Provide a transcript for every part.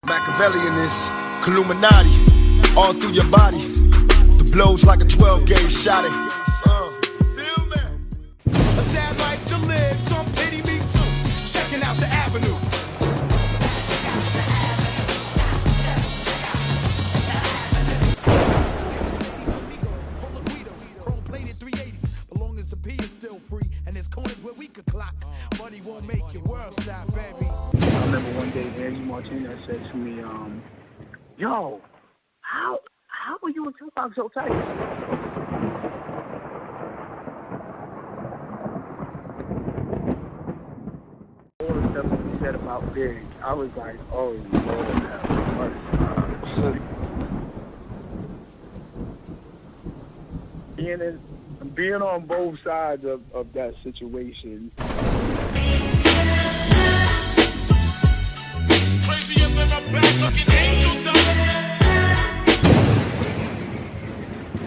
MAKAVELI in this, Illuminati, all through your body. The blows like a 12-gauge shot. Feel me? A sad life to live, some pity me too. Checking out the avenue. Chrome-plated 380, but long as the P is still free, and there's corners where we could clock. Money won't make your world stop, baby. I remember one day Angie Martinez said to me, yo, how are you and Tupac so tight? All the stuff that he said about Big, I was like, oh, Lord, have mercy. Being on both sides of that situation.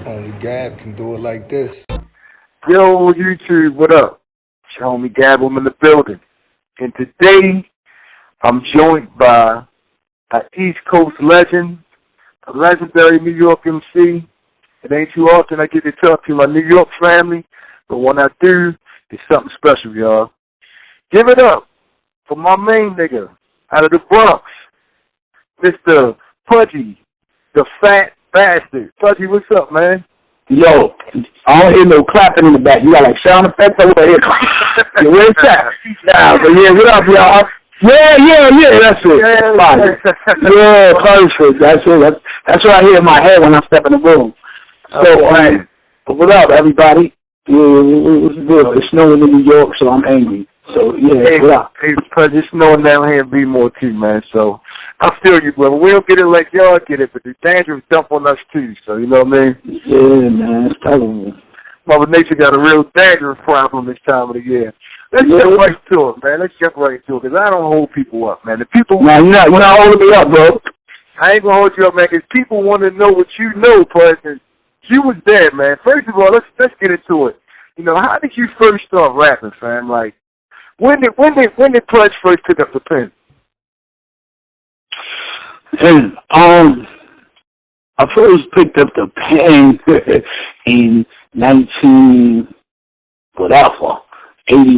Only Gab can do it like this. Yo, YouTube, what up? It's your homie Gab, I'm in the building. And today, I'm joined by an East Coast legend, a legendary New York MC. It ain't too often I get to talk to my New York family, but when I do, it's something special, y'all. Give it up for my main nigga out of the Bronx, Mr. Pudgee, the Phat bastard. Pudgee, what's up, man? Yo, I don't hear no clapping in the back. You got like sound effects over here. Yeah, where's that? Yeah, but yeah, what up, y'all? Yeah, that's it. Yeah, perfect. That's it. That's what I hear in my head when I step in the room. So, what up, everybody? Yeah, it's good. It's snowing in New York, so I'm angry. So, yeah, what up? Hey, Pudgee, it's snowing down here in B-more too, man. So, I feel you, brother. We don't get it like y'all get it, but the danger is dump on us too. So, you know what I mean? Yeah, man, it's terrible. Mother Nature got a real dangerous problem this time of the year. Let's get right to it, man. Let's get right to it, because I don't hold people up, man. The people... Nah, you're not holding me up, bro. I ain't going to hold you up, man, because people want to know what you know, Pudgee. You was there, man. First of all, let's get into it. You know, how did you first start rapping, fam? Like, when did Pudgee first pick up the pen? And, I first picked up the pen in 80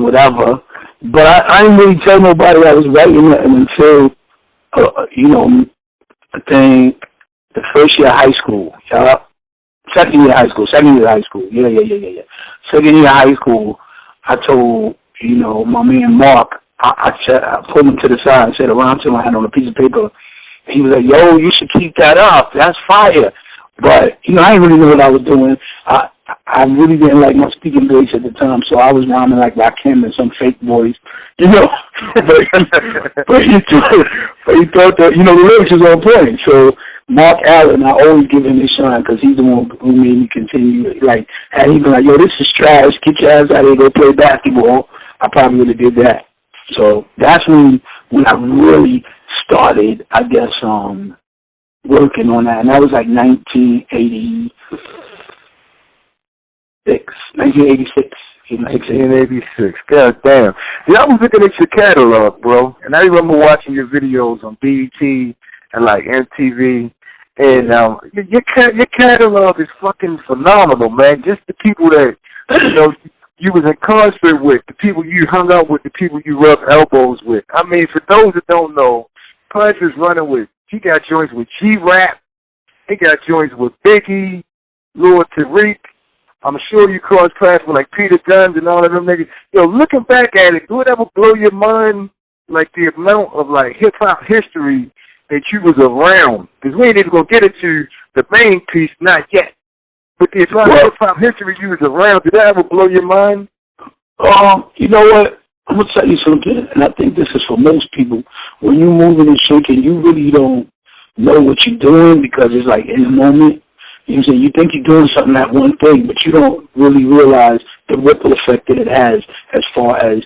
whatever. But I didn't really tell nobody I was writing it until, I think the first year of high school. Second year of high school. Yeah. Second year of high school, I told, my man Mark, I pulled him to the side and said around to him, I had on a piece of paper. And he was like, yo, you should keep that up. That's fire. But, I didn't really know what I was doing. I really didn't like my speaking voice at the time, so I was rhyming like Rakim and some fake voice, but he thought that, the lyrics was on point. So Mark Allen, I always give him his shine because he's the one who made me continue. Like, had he been like, yo, this is trash, get your ass out of here, go play basketball, I probably would have did that. So that's when I really started, I guess, working on that, and that was like 1986. 1986. God damn. Yeah, I was looking at your catalog, bro, and I remember watching your videos on BET and like MTV, and your catalog is fucking phenomenal, man. Just the people that you was in concert with, the people you hung out with, the people you rubbed elbows with. I mean, for those that don't know, Pudge is running with. He got joints with G-Rap. He got joints with Biggie, Lord Tariq. I'm sure you crossed paths with like Peter Guns and all of them niggas. Yo, looking back at it, do it ever blow your mind, like the amount of like hip hop history that you was around? Because we ain't even gonna get into the main piece, not yet. But the amount of hip hop history you was around, did that ever blow your mind? You know what? I'm gonna tell you something, and I think this is for most people. When you're moving and shaking, you really don't know what you're doing because it's like in the moment. You think you're doing something, that one thing, but you don't really realize the ripple effect that it has as far as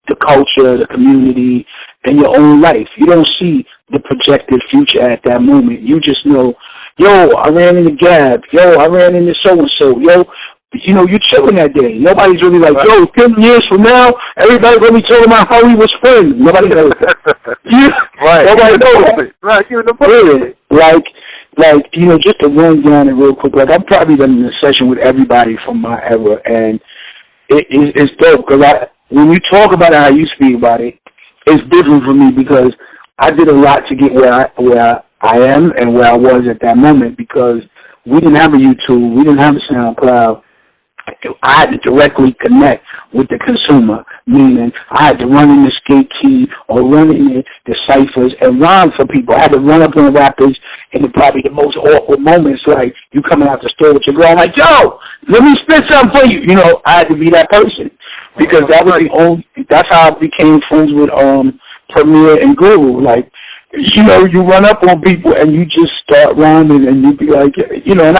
the culture, the community, and your own life. You don't see the projected future at that moment. You just know, yo, I ran into Gab. Yo, I ran into so-and-so. Yo, you know, you're chilling that day. Nobody's really like, yo, 10 years from now, everybody's going to be talking about how we was friends. Nobody knows. Right. Nobody knows. Right. You're the person. Like, you know, just to run down it real quick, like, I've probably done a session with everybody from my era, and it's dope, because when you talk about it, how you speak about it, it's different for me, because I did a lot to get where I am and where I was at that moment, because we didn't have a YouTube, we didn't have a SoundCloud. I had to directly connect with the consumer, meaning I had to run in the skate key or run in the ciphers and rhyme for people. I had to run up on rappers in probably the most awkward moments, like you coming out the store with your girl, like, yo, let me spit something for you. You know, I had to be that person, because that was that's how I became friends with Premier and Guru. Like, you know, you run up on people and you just start rhyming and you be like, you know, and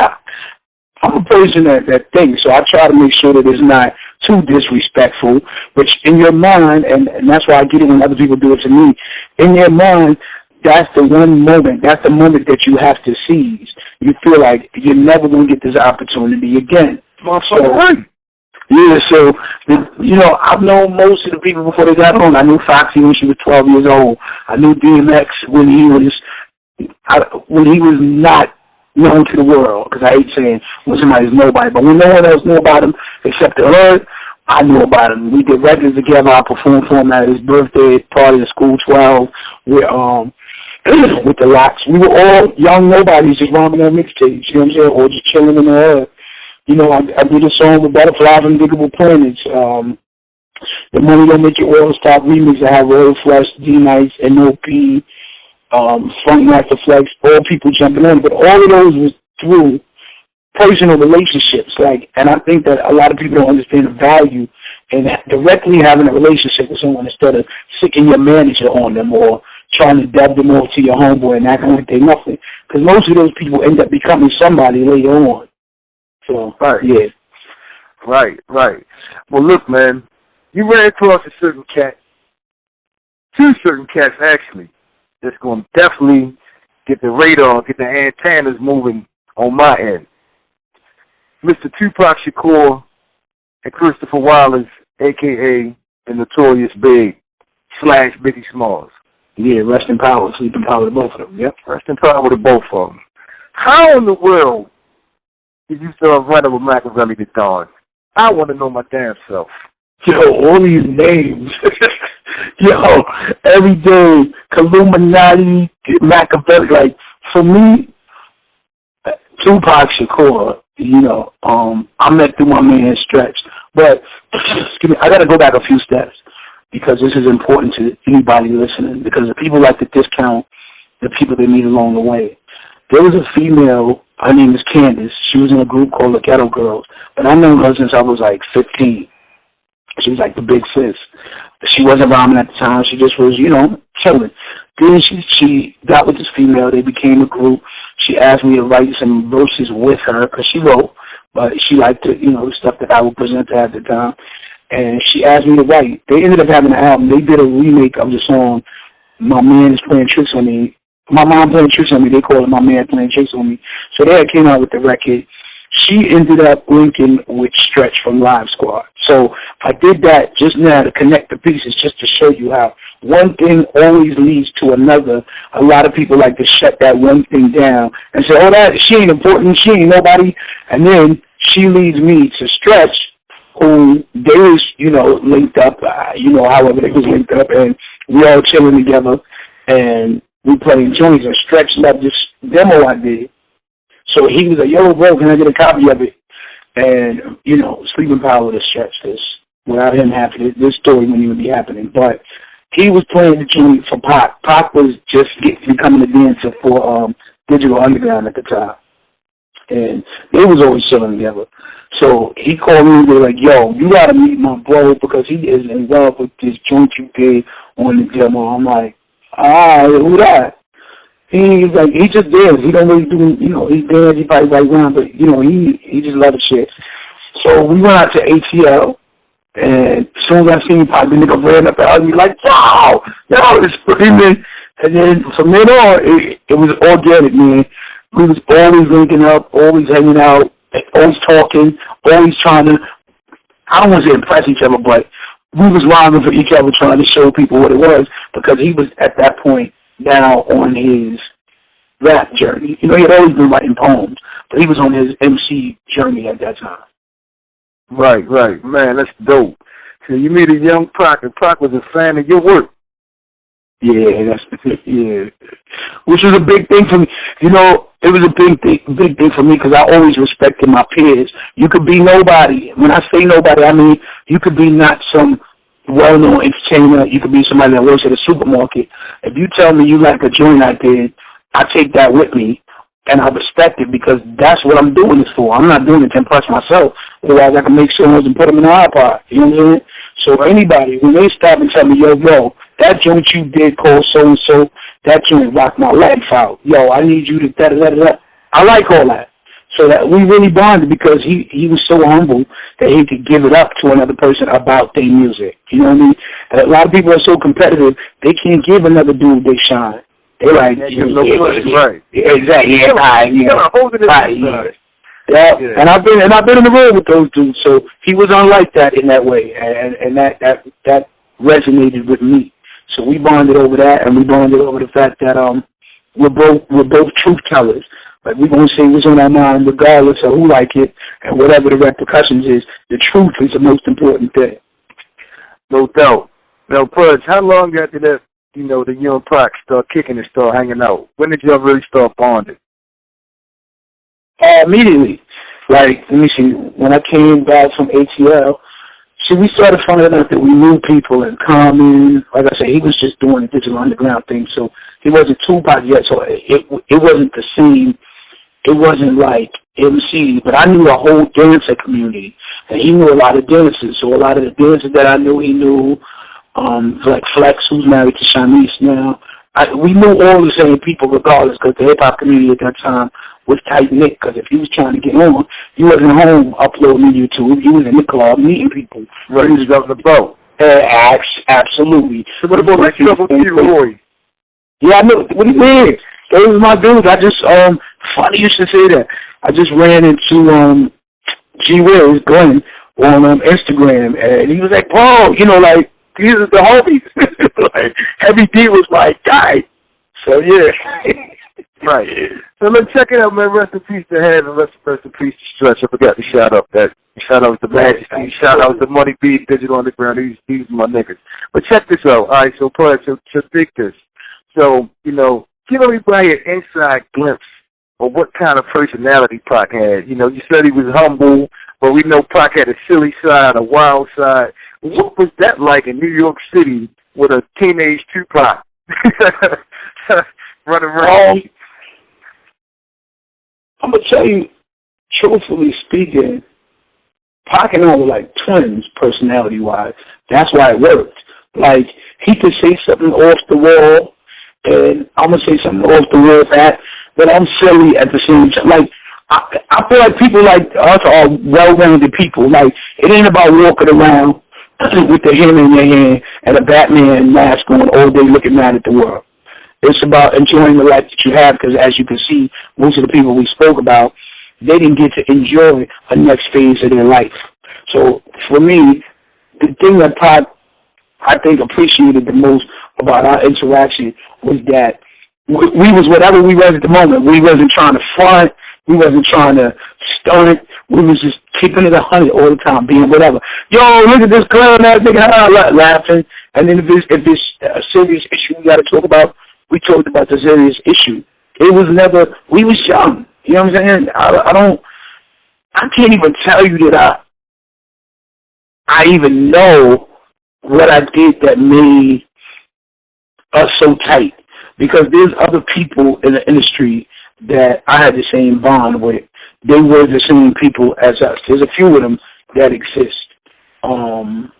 I'm a person that thinks, so I try to make sure that it's not too disrespectful, but in your mind, and that's why I get it when other people do it to me, in your mind, that's the one moment, that's the moment that you have to seize. You feel like you're never going to get this opportunity again. Yeah, so, you know, I've known most of the people before they got on. I knew Foxy when she was 12 years old. I knew DMX when he was not known to the world, because I hate saying when somebody's nobody, but when no one else knew about him except the hood, I knew about him. We did records together. I performed for him at his birthday party at School 12 with the Locks. We were all young nobodies just rhyming on mixtapes, you know what I'm saying, or just chilling in the hood. You know, I did a song with Butterflies and Diggable Planets. The Money Don't Make It All Stop remix. I had Royal Flush, D-Nice, NOP, Funk Master Flex, all people jumping in, but all of those was through personal relationships. Like, and I think that a lot of people don't understand the value in directly having a relationship with someone instead of sicking your manager on them or trying to dub them off to your homeboy and acting like they're nothing. Because most of those people end up becoming somebody later on. So, yeah. Right. Well, look, man, you ran across a certain cat, two certain cats actually, that's going to definitely get the radar, get the antennas moving on my end. Mr. Tupac Shakur and Christopher Wallace, a.k.a. the Notorious Big / Biggie Smalls. Yeah, rest in power, sleep in power to both of them. Yep. Rest in power to both of them. How in the world did you start running with MAKAVELI the Don? I want to know my damn self. Yo, all these names. Yo, every day, Illuminati, MAKAVELI. Like, for me, Tupac Shakur, you know, I met through my man Stretch. But, excuse me, I got to go back a few steps because this is important to anybody listening, because the people like to discount the people they meet along the way. There was a female, her name is Candace. She was in a group called the Ghetto Girls. But I've known her since I was like 15. She was like the big sis. She wasn't rhyming at the time. She just was, you know, chilling. Then she got with this female. They became a group. She asked me to write some verses with her because she wrote, but she liked to, you know, stuff that I would present to her at the time. And she asked me to write. They ended up having an album. They did a remake of the song My Man Is Playing Tricks on Me. My Mom Playing Tricks on Me. They call it My Man Playing Tricks on Me. So they came out with the record. She ended up linking with Stretch from Live Squad. So I did that just now to connect the pieces, just to show you how one thing always leads to another. A lot of people like to shut that one thing down and say, oh, that she ain't important, she ain't nobody. And then she leads me to Stretch, who they was, you know, linked up, you know, however they was linked up, and we all chilling together, and we playing joints, and Stretch loved this demo I did. So he was like, yo, bro, can I get a copy of it? And, you know, sleeping power to Stretch this. Without him having this story wouldn't even be happening. But he was playing the tune for Phat. Phat was just becoming a dancer for Digital Underground at the time. And they was always chilling together. So he called me and they were like, yo, you got to meet my bro because he is in love with this joint you did on the demo. I'm like, who that? He's like, he just dance. He don't really do, you know, he dance, he probably right around, but, you know, he just loves the shit. So we went out to ATL, and as soon as I seen him, the nigga ran up and me like, yo, it's screaming. And then from then on, it was organic, man. We was always linking up, always hanging out, always talking, always trying to, I don't want to say impress each other, but we was rhyming for each other, trying to show people what it was, because he was at that point now on his rap journey. You know, he had always been writing poems, but he was on his MC journey at that time. Right. Man, that's dope. So you meet a young Pac, and Pac was a fan of your work. Yeah, which was a big thing for me. You know, it was a big thing for me because I always respected my peers. You could be nobody. When I say nobody, I mean you could be not some well-known entertainer. You could be somebody that works at a supermarket. If you tell me you like a joint I did, I take that with me, and I respect it because that's what I'm doing this for. I'm not doing it to impress myself. Otherwise, I can make songs and put them in an iPod. You know what I'm saying? So anybody, when they stop and tell me, yo, that joint you did called so-and-so, that joint rocked my life out. Yo, I need you to da-da-da-da. I like all that. So that we really bonded because he was so humble that he could give it up to another person about their music. You know what I mean? And a lot of people are so competitive, they can't give another dude their shine. They're like, right. Exactly. Yeah, and I've been in the room with those dudes, so he was unlike that in that way, and that resonated with me. So we bonded over that, and we bonded over the fact that we're both truth tellers. Like we're gonna say what's on our mind, regardless of who like it and whatever the repercussions is. The truth is the most important thing. No doubt. Now, Pudge, how long after that, you know, the young Pac start kicking and start hanging out? When did y'all really start bonding? Immediately. Like, let me see, when I came back from ATL, we started finding out that we knew people in common. Like I said, he was just doing the digital underground thing, so he wasn't Tupac yet, so it wasn't the same. It wasn't like MC, but I knew a whole dancer community, and he knew a lot of dancers, so a lot of the dancers that I knew, he knew, like Flex, who's married to Shanice now. We knew all the same people regardless, because the hip-hop community at that time was tight-knit, because if you was trying to get on, you wasn't home uploading to YouTube. You was in the club meeting people. Right, you was out on the boat. Absolutely. So what about that trouble Roy? Yeah, I know. What do you mean? Those was my dudes. I just, funny you should say that. I just ran into G-Wiz, Glenn, on Instagram, and he was like, bro, you know, like, these are the homies. Like, Heavy D was my guy. So, yeah. Right. So let's check it out, man. Rest in peace to Head and rest in peace to Stretch. I forgot to shout out to Majesty, shout out to Money B, Digital Underground. These are my niggas. But check this out. All right, so Pudge, so dig this. So, you know, give everybody an inside glimpse of what kind of personality Pac had. You know, you said he was humble, but we know Pac had a silly side, a wild side. What was that like in New York City with a teenage Tupac running around? I'm going to tell you, truthfully speaking, Pac and I were like twins, personality-wise. That's why it worked. Like, he could say something off the wall, and I'm going to say something off the wall but I'm silly at the same time. Like, I feel like people like us are well-rounded people. Like, it ain't about walking around with the hammer in your hand and a Batman mask on all day looking mad at the world. It's about enjoying the life that you have, because as you can see, most of the people we spoke about, they didn't get to enjoy a next phase of their life. So for me, the thing that Pac, I think, appreciated the most about our interaction was that we was whatever we was at the moment. We wasn't trying to front. We wasn't trying to stunt. We was just keeping it 100 all the time, being whatever. Yo, look at this clown ass nigga, laughing. And then if it's a serious issue we got to talk about, we talked about the serious issue. It was never, we was young. You know what I'm saying? I can't even tell you that I even know what I did that made us so tight. Because there's other people in the industry that I had the same bond with. They were the same people as us. There's a few of them that exist. And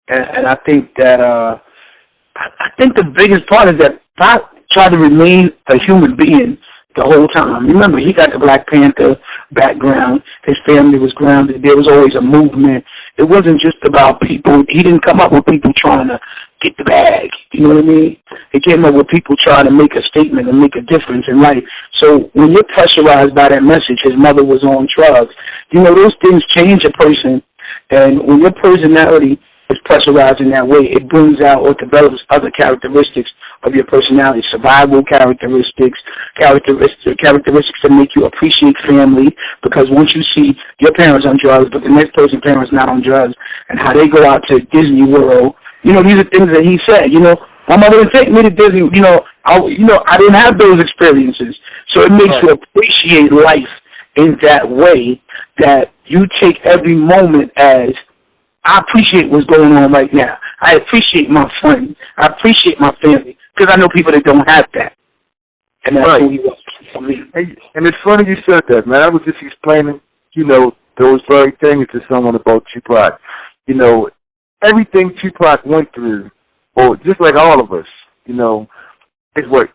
I think that, I think the biggest part is that Pac tried to remain a human being the whole time. Remember, he got the Black Panther background. His family was grounded. There was always a movement. It wasn't just about people. He didn't come up with people trying to get the bag. You know what I mean? He came up with people trying to make a statement and make a difference in life. So when you're pressurized by that message, his mother was on drugs, you know, those things change a person. And when your personality is pressurized in that way, it brings out or develops other characteristics of your personality, survival characteristics that make you appreciate family, because once you see your parents on drugs, but the next person's parents not on drugs, and how they go out to Disney World, you know, these are things that he said, you know, my mother didn't take me to Disney, I didn't have those experiences. So it makes you appreciate life in that way, that you take every moment as, I appreciate what's going on right now. I appreciate my friends. I appreciate my family, because I know people that don't have that. And that's who he was for me. And it's funny you said that, man. I was just explaining, those very things to someone about Tupac. Everything Tupac went through, or just like all of us, is what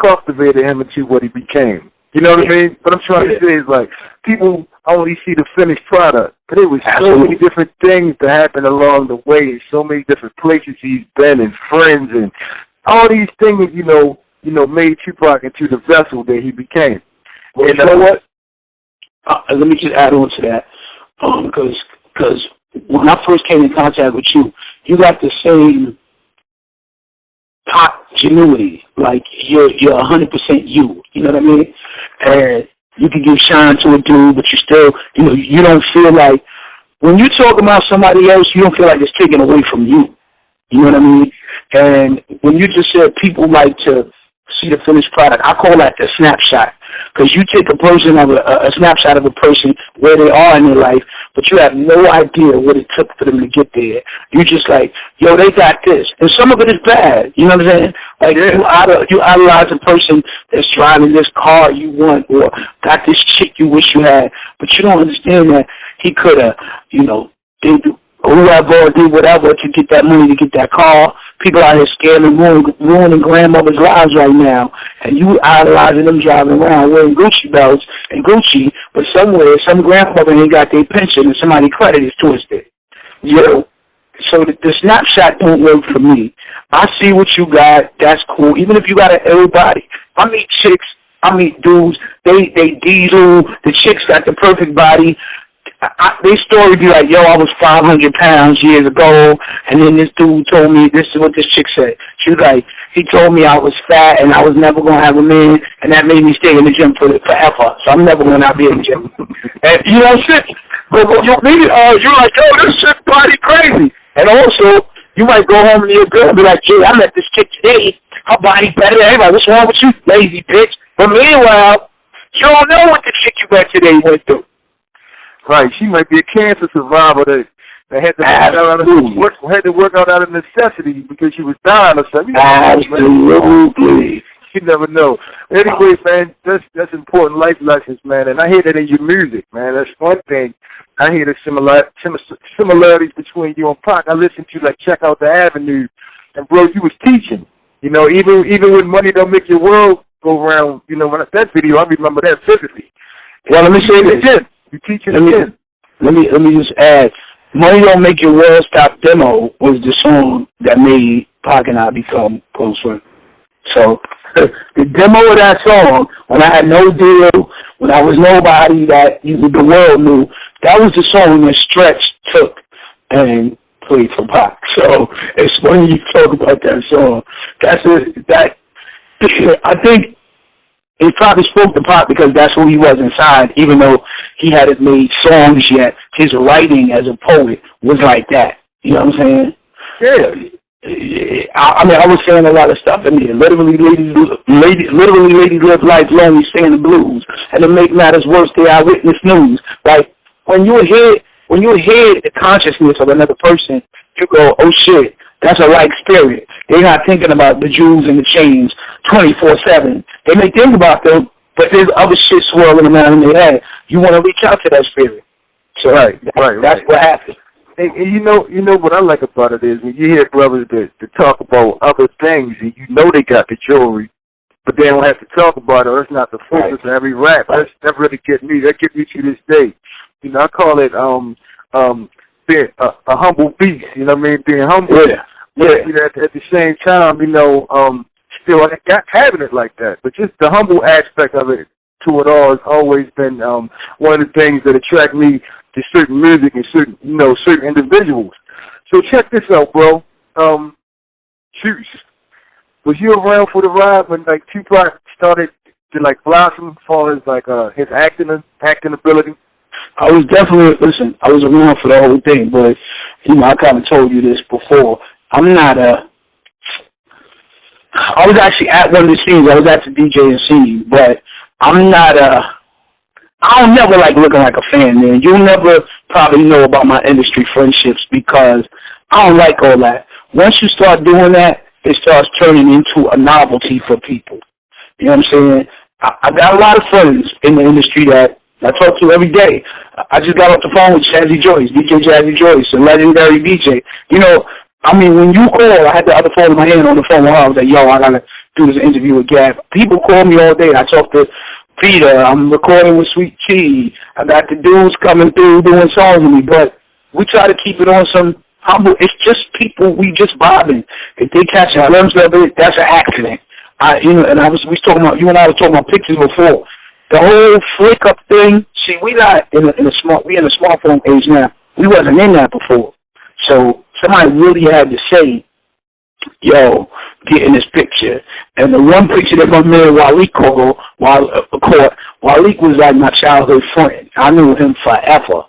cultivated him into what he became. You know what I mean? What I'm trying to say is, like, people only see the finished product, but it was so many different things that happened along the way, so many different places he's been, and friends, and all these things, made Tupac into the vessel that he became. Well, and you know what? Let me just add on to that, because when I first came in contact with you, you got the same Phat genuity, like you're 100% you. You know what I mean? And you can give shine to a dude, but you still, you don't feel like, when you talk about somebody else, you don't feel like it's taken away from you. You know what I mean? And when you just said people like to see the finished product, I call that the snapshot. Because you take a person of a snapshot of a person where they are in their life, but you have no idea what it took for them to get there. You just like, yo, they got this. And some of it is bad. You know what I'm saying? Like, you idolize a person that's driving this car you want, or got this chick you wish you had, but you don't understand that he could have, whoever did whatever to get that money, to get that car. People out here scared and ruining grandmothers' lives right now, and you idolizing them driving around wearing Gucci belts and Gucci, but somewhere some grandmother ain't got their pension and somebody's credit is twisted. So the snapshot don't work for me. I see what you got. That's cool. Even if you got everybody. I meet chicks. I meet dudes. They diesel. The chicks got the perfect body. Their story be like, yo, I was 500 pounds years ago, and then this dude told me, this is what this chick said. She was like, he told me I was fat and I was never going to have a man, and that made me stay in the gym forever. So I'm never going to not be in the gym. And, you know what I'm saying? But you're like, yo, this chick body crazy. And also, you might go home to your girl and be like, gee, I met this chick today. Her body better than everybody. What's wrong with you, lazy bitch? But meanwhile, you don't know what the chick you met today went through. Right, she might be a cancer survivor that had to work out of necessity because she was dying or something. Absolutely. You never know. Anyway, man, that's important life lessons, man, and I hear that in your music, man. That's one thing. I hear the similarities between you and Pac. I listen to, like, Check Out the Avenue, and bro, you was teaching. Even when Money Don't Make Your World go around, when that video, I remember that vividly. Well, let me say this again. You teaching again. Let me just add. Money Don't Make Your World Stop demo was the song that made Pac and I become close friends. So the demo of that song, when I had no deal, when I was nobody that the world knew, that was the song that Stretch took and played for Pac. So it's funny you talk about that song. I think he probably spoke to Pac because that's who he was inside, even though he hadn't made songs yet. His writing as a poet was like that. You know what I'm saying? Yeah. I was saying a lot of stuff in there. Literally, ladies live life lonely, singing the blues. And to make matters worse, they eyewitness news. Like, when you hear the consciousness of another person, you go, oh shit, that's a like spirit. They're not thinking about the jewels and the chains 24/7. They may think about them, but there's other shit swirling around in their head. You want to reach out to that spirit. So right. That's what happened. And you know what I like about it is when you hear brothers that talk about other things and you know they got the jewelry, but they don't have to talk about it, or it's not the focus of every rap. That really gets me. That gets me to this day. I call it being a humble beast. You know what I mean? Being humble. Yeah. Yeah. You know, at the same time, you know, still having it like that. But just the humble aspect of it to it all has always been one of the things that attract me to certain music and certain, you know, certain individuals. So check this out, bro. Was you around for the ride when like Tupac started to like blossom as far as like his acting ability? I was definitely, listen, I was around for the whole thing, but, you know, I kind of told you this before. I was actually at one of the scenes. I was at the DJing scene, but I don't never like looking like a fan, man. You'll never probably know about my industry friendships because I don't like all that. Once you start doing that, it starts turning into a novelty for people. You know what I'm saying? I got a lot of friends in the industry that I talk to every day. I just got off the phone with Jazzy Joyce, DJ Jazzy Joyce, a legendary DJ. You know, I mean, when you call, I had the other phone in my hand on the phone with her. I was like, yo, I got to do this interview with Gab. People call me all day. I talk to Peter. I'm recording with Sweet Tea. I got the dudes coming through doing songs with me. But we try to keep it on some humble. It's just people. We just vibing. If they catch a glimpse of it, that's an accident. We was talking about, you and I were talking about pictures before. The whole flick up thing. See, we in the smartphone age now. We wasn't in that before. So somebody really had to say, yo, get in this picture. And the one picture that my man Waleek caught, Waleek was like my childhood friend. I knew him forever.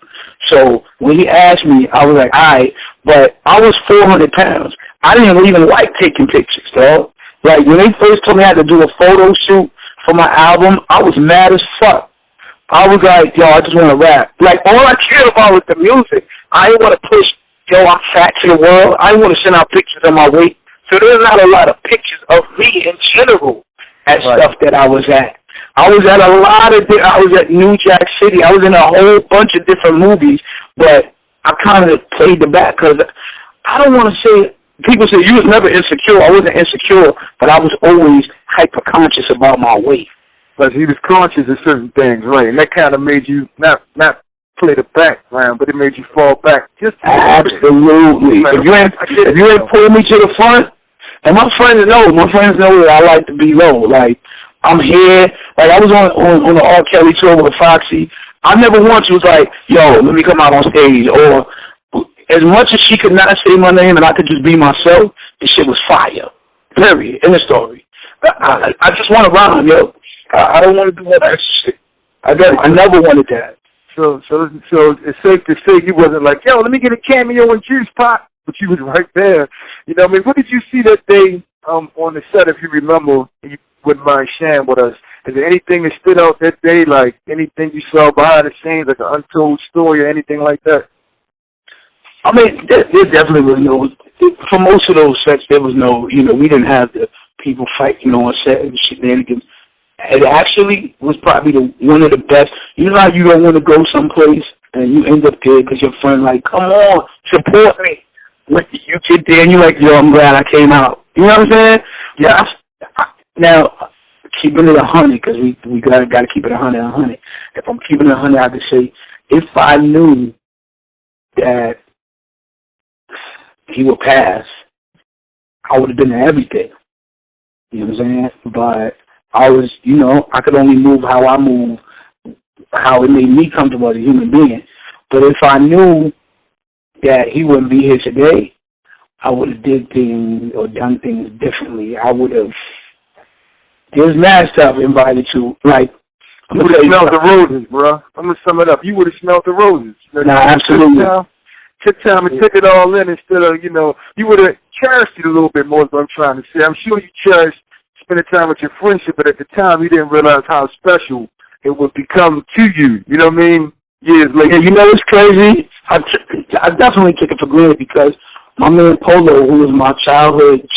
So when he asked me, I was like, all right, but I was 400 pounds. I didn't even like taking pictures, dog. Like, when they first told me I had to do a photo shoot for my album, I was mad as fuck. I was like, yo, I just want to rap. Like, all I cared about was the music. I didn't want to push, yo, I'm fat to the world. I didn't want to send out pictures of my weight. So there's not a lot of pictures of me in general at stuff that I was at. I was at I was at New Jack City. I was in a whole bunch of different movies, but I kind of played the back because I don't want to say, people say you was never insecure. I wasn't insecure, but I was always hyper-conscious about my weight. But he was conscious of certain things, right? And that kind of made you not play the background, but it made you fall back. Just absolutely. If you ain't pull me to the front, and my friends know that I like to be low. Like, I'm here. Like, I was on the R. Kelly tour with Foxy. I never once was like, yo, let me come out on stage. Or as much as she could not say my name and I could just be myself, the shit was fire. Period. In the story. I just want to rhyme, yo. I don't want to do all that shit. I never wanted that. So it's safe to say you wasn't like, yo, let me get a cameo in Juice Pop, but you was right there. You know what I mean? What did you see that day on the set, if you remember, you wouldn't mind sharing with us? Is there anything that stood out that day, like anything you saw behind the scenes, like an untold story or anything like that? I mean, there definitely was no, for most of those sets, there was no, you know, we didn't have the people fighting on set and shenanigans. It actually was probably one of the best. You know how you don't want to go someplace and you end up there because your friend like, come on, support me. When you get there and you're like, yo, I'm glad I came out. You know what I'm saying? Yeah. Now, keeping it 100, because we got to keep it 100. If I'm keeping it 100, I could say, if I knew that he would pass, I would have done everything. You know what I'm saying? But I was, you know, I could only move how I move, how it made me comfortable as a human being. But if I knew that he wouldn't be here today, I would have did things or done things differently. I would have. There's mad stuff invited to, like. You would have smelled the roses, bro. I'm gonna sum it up. You would have smelled the roses. Nah, absolutely. Took time and took it all in instead of, you know, you would have cherished it a little bit more. Is what I'm trying to say. I'm sure you cherished spending time with your friendship, but at the time you didn't realize how special it would become to you. You know what I mean? Years later. Yeah, you know what's crazy? I definitely took it for granted because my man Polo, who was my childhood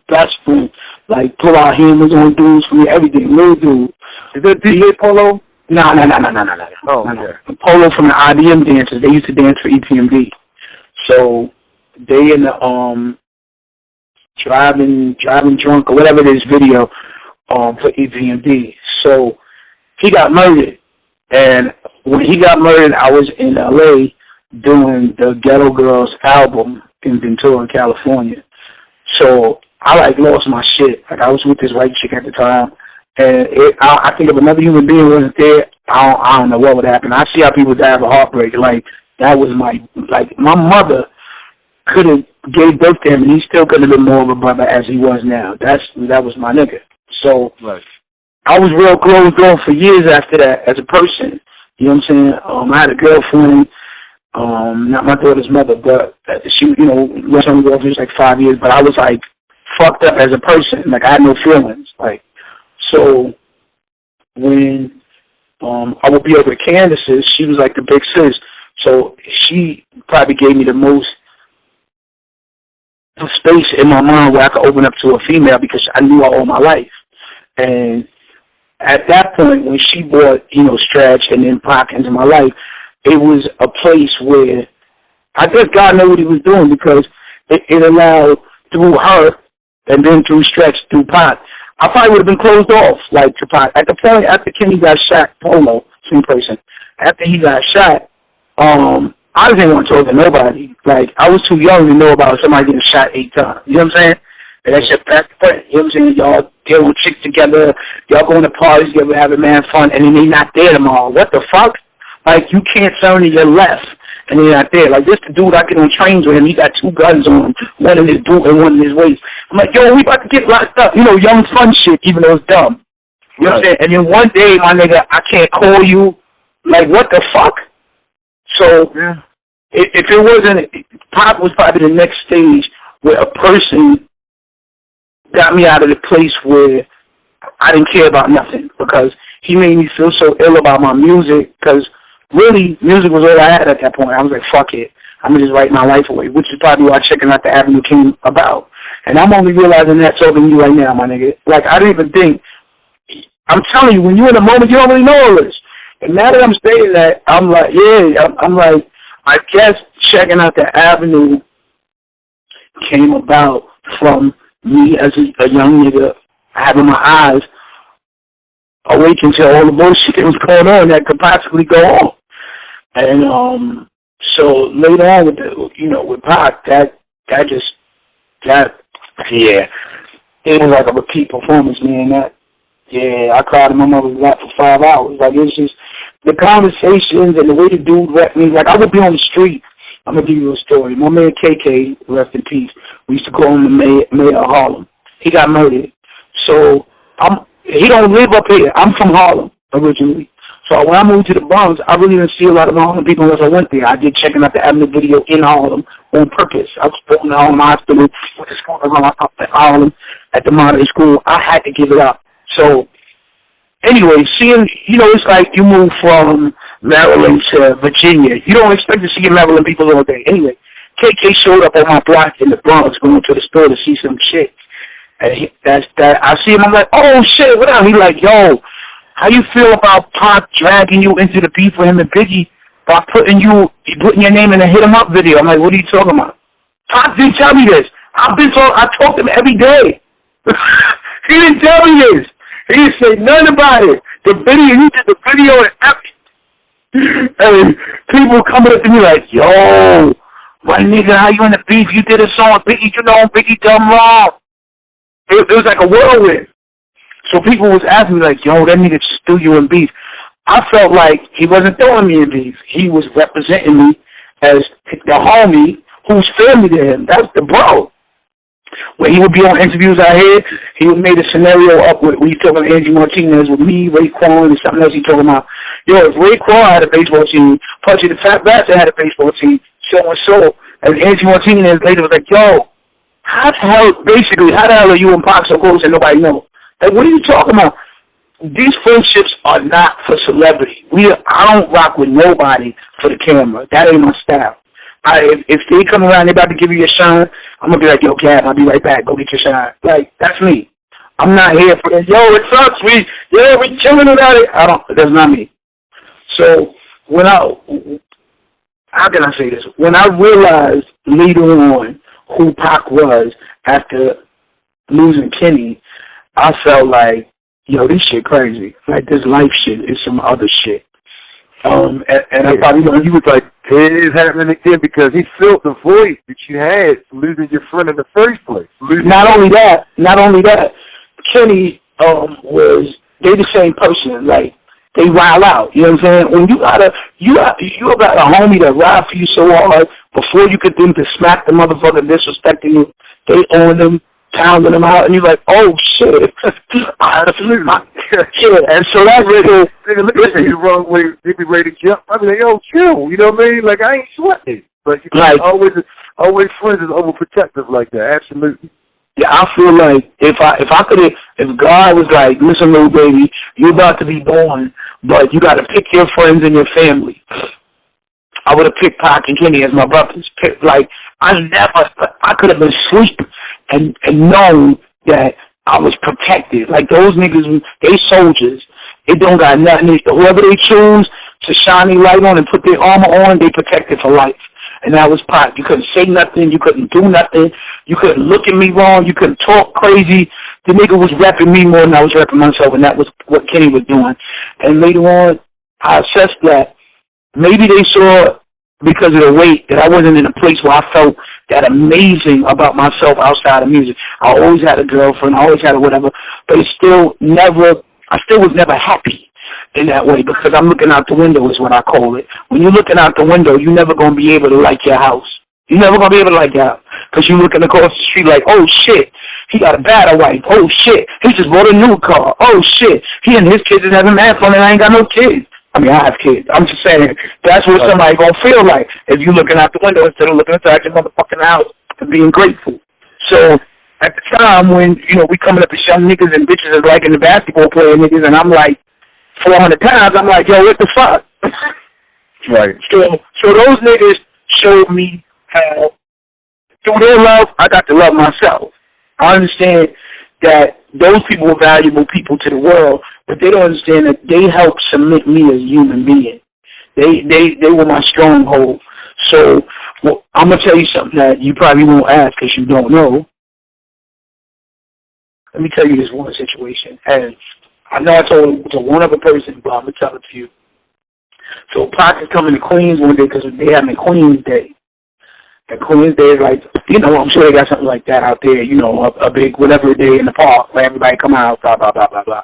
best friend, like pull our hammers on dudes for me, everything, little dude. Is that DJ Polo? No. Oh, okay. Polo from the IBM dancers. They used to dance for EPMD. So they in the driving drunk or whatever it is video for EPMD. So he got murdered, and when he got murdered, I was in LA doing the Ghetto Girls album in Ventura, California. So I like lost my shit. Like I was with this white chick at the time, and I think if another human being wasn't there, I don't know what would happen. I see how people die of a heartbreak. Like that was my mother could have gave birth to him, and he still could have been more of a brother as he was now. That was my nigga. So right. I was real closed off for years after that as a person. You know what I'm saying? I had a girlfriend, not my daughter's mother, but she, you know, was on the girlfriend for like 5 years, but I was like fucked up as a person. Like I had no feelings. Like, so when I would be over at Candace's, she was like the big sis. So she probably gave me the most space in my mind where I could open up to a female because I knew her all my life. And at that point, when she brought, you know, Stretch and then Pac into my life, it was a place where I guess God knew what he was doing because it allowed through her and then through Stretch, through Pac. I probably would have been closed off, like, to Pac. At the point after Kenny got shot, Polo, same person, after he got shot, I didn't want to talk to nobody. Like, I was too young to know about somebody getting shot 8 times. You know what I'm saying? And that's your best friend. You know what I'm saying? Y'all deal with chicks together. Y'all going to parties together, having man fun, and then they not there tomorrow. What the fuck? Like, you can't tell me you're left, and they're not there. Like, this the dude I get on trains with him. He got 2 guns on him, one in his boot and one in his waist. I'm like, yo, we about to get locked up. You know, young fun shit, even though it's dumb. You know what I'm saying? And then one day, my nigga, I can't call you. Like, what the fuck? So, yeah. If it wasn't, Pop was probably the next stage where a person got me out of the place where I didn't care about nothing because he made me feel so ill about my music because really music was all I had at that point. I was like, fuck it. I'm going to just write my life away, which is probably why Checking Out the Avenue came about. And I'm only realizing that talking to you right now, my nigga. Like, I didn't even think, I'm telling you, when you're in a moment, you don't really know all this. And now that I'm saying that, I'm like, yeah, I'm like, I guess Checking Out the Avenue came about from me as a young nigga having my eyes awakened to all the bullshit that was going on that could possibly go on. And so later on with the, you know, with Pac, that yeah, it was like a repeat performance, man. I cried in my mother's lap for 5 hours. Like, it's just the conversations and the way the dude rap me. Like, I would be on the street. I'm going to give you a story. My man KK, rest in peace, we used to call him the mayor of Harlem. He got murdered. So, he don't live up here. I'm from Harlem, originally. So, when I moved to the Bronx, I really didn't see a lot of Harlem people unless I went there. I did Checking Out the Avenue video in Harlem on purpose. I was put in the Harlem Hospital with the school in Harlem at the modern school. I had to give it up. So, anyway, seeing, you know, it's like you move from Maryland to Virginia. You don't expect to see Maryland people all day. Anyway, KK showed up on my block in the Bronx going to the store to see some shit. And I see him, I'm like, oh shit, what up? He like, yo, how you feel about Pop dragging you into the beef with him and Pudgee by putting your name in a Hit 'em Up video? I'm like, what are you talking about? Pop didn't tell me this. I talk to him every day. He didn't tell me this. He didn't say nothing about it. The video, he did the video and everything. And people coming up to me like, yo, my nigga, how you in the beef? You did a song with Biggie, you know Biggie done wrong. It was like a whirlwind. So people was asking me like, yo, that nigga just threw you in beef. I felt like he wasn't throwing me in beef. He was representing me as the homie who's family to him. That's the bro. When he would be on interviews out here, he would make a scenario up with, when he's talking to Angie Martinez with me, Raekwon, and something else he's talking about. Yo, if Raekwon had a baseball team, Pudgee the Phat Bastard had a baseball team, so and so, and Angie Martinez later was like, yo, how the hell are you and Pac so close and nobody knows? Like, what are you talking about? These friendships are not for celebrity. I don't rock with nobody for the camera. That ain't my style. If they come around, they about to give you your shine, I'm going to be like, yo, Cab, I'll be right back. Go get your shine. Like, that's me. I'm not here for, yo, it sucks. We chilling about it. That's not me. So, how can I say this? When I realized later on who Pac was after losing Kenny, I felt like, yo, this shit crazy. Like, this life shit is some other shit. And I probably he was like, it is happening again because he felt the void that you had losing your friend in the first place. Not only that, Kenny they the same person. Like, they rile out. You know what I'm saying? When you got a homie that ride for you so hard before you could think to smack the motherfucker disrespecting you, they own them, pounding them out, and you're like, oh shit. Absolutely. Yeah, and so that's really, listen, you wrong way, they be ready to jump. I be like, yo, chill. You know what I mean? Like, I ain't sweating. But you know, always friends is overprotective like that. Absolutely. Yeah, I feel like if God was like, listen, little baby, you're about to be born, but you got to pick your friends and your family, I would have picked Phat and Kenny as my brothers. Like, I could have been asleep and known that I was protected. Like, those niggas, they soldiers. It don't got nothing. Whoever they choose to shine their light on and put their armor on, they protected for life. And that was Phat. You couldn't say nothing. You couldn't do nothing. You couldn't look at me wrong. You couldn't talk crazy. The nigga was repping me more than I was repping myself, and that was what Kenny was doing. And later on, I assessed that maybe they saw, because of the weight, that I wasn't in a place where I felt that amazing about myself outside of music. I always had a girlfriend. I always had a whatever. But I still was never happy in that way, because I'm looking out the window is what I call it. When you're looking out the window, you're never going to be able to like your house. You're never going to be able to like your house, because you're looking across the street like, oh, shit, he got a bad wife. Oh, shit, he just bought a new car. Oh, shit, he and his kids is having mad fun and I ain't got no kids. I mean, I have kids. I'm just saying, that's what somebody going to feel like if you're looking out the window instead of looking inside your motherfucking house and being grateful. So at the time when, you know, we coming up as young niggas and bitches is liking the basketball player niggas, and I'm like, 400 pounds, I'm like, yo, what the fuck? Right. So those niggas showed me how, through their love, I got to love myself. I understand that those people are valuable people to the world, but they don't understand that they helped cement me as a human being. They were my stronghold. So I'm going to tell you something that you probably won't ask because you don't know. Let me tell you this one situation. And I know I told it to one other person, but I'm going to tell it to you. So Phat is coming to Queens one day because they having Queens Day. And Queens Day is like, you know, I'm sure they got something like that out there, you know, a big whatever day in the park where everybody come out, blah, blah, blah, blah, blah.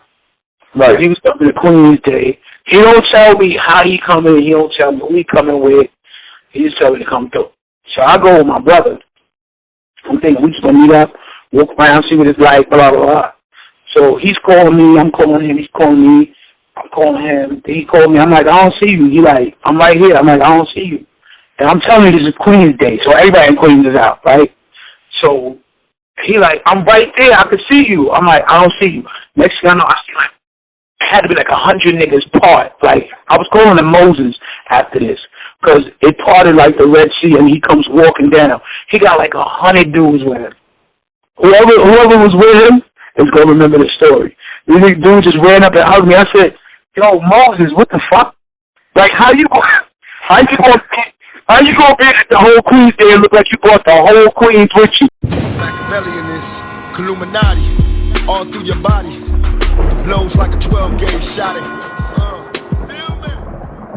Right. He was coming to Queens Day. He don't tell me how he coming. He don't tell me who he coming with. He just tell me to come through. So I go with my brother. I'm thinking we just going to meet up, walk around, see what it's like, blah, blah, blah. So he's calling me, I'm calling him, he's calling me, I'm calling him. He called me, I'm like, I don't see you. He like, I'm right here. I'm like, I don't see you. And I'm telling you, this is Queens Day, so everybody in Queens is out, right? So he like, I'm right there, I can see you. I'm like, I don't see you. Next thing I know, I see like, it had to be like 100 niggas part. Like, I was calling him Moses after this, because it parted like the Red Sea, and he comes walking down. He got like 100 dudes with him. Whoever was with him is going to remember the story. These dudes just ran up and hugged me. I said, yo, Moses, what the fuck? Like, how you gonna be at the whole Queens Day and look like you brought the whole Queens with you? MAKAVELI in this, Illuminati, all through your body. The blows like a 12-gauge shot.